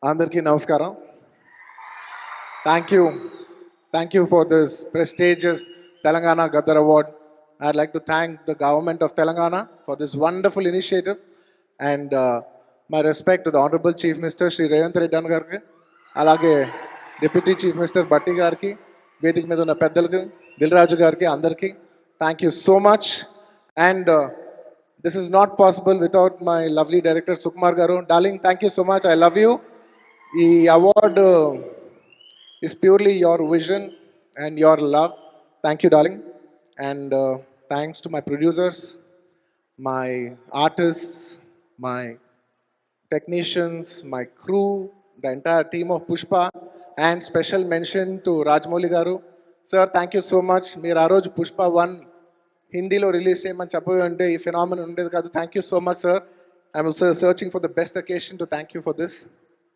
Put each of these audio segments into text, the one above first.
అందరికీ నమస్కారం. Thank you for this prestigious Telangana Gaddar Award. I'd like to thank the government of Telangana for this wonderful initiative, and my respect to the Honorable Chief Minister Shri Revanth Reddy గారికి, అలాగే Deputy Chief Minister Batti గారికి, వేదిక మీద ఉన్న పెద్దలకు, దిల్ రాజు గారికి, అందరికీ thank you so much. And this is not possible without my lovely director Sukumar garu. Darling, thank you so much. I love you. ఈ award is purely your vision and your love. Thank you, darling. And thanks to my producers, my artists, my technicians, my crew, the entire team of Pushpa, and special mention to Rajmouli garu. Sir, thank you so much. మీరు ఆ రోజు పుష్ప 1 హిందీలో release చేయమని చెప్పి అంటే ఈ phenomenon ఉండేది కాదు. Thank you so much sir. I'm searching for the best occasion to thank you for this.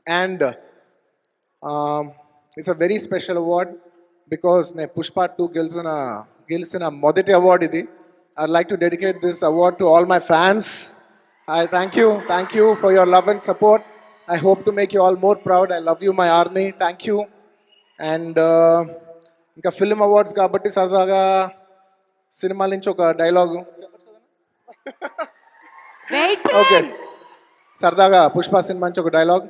And it's a very special award because నేను పుష్ప 2 గెలిచిన మొదటి అవార్డ్ ఇది. I'd like to dedicate this award to all my fans. I thank you for your love and support. I hope to make you all more proud. I love you, my army. Thank you. And ఇంకా film awards కాబట్టి సరదాగా సినిమాల నుంచి ఒక dialogue okay, సరదాగా Pushpa cinema నుంచి ఒక dialogue.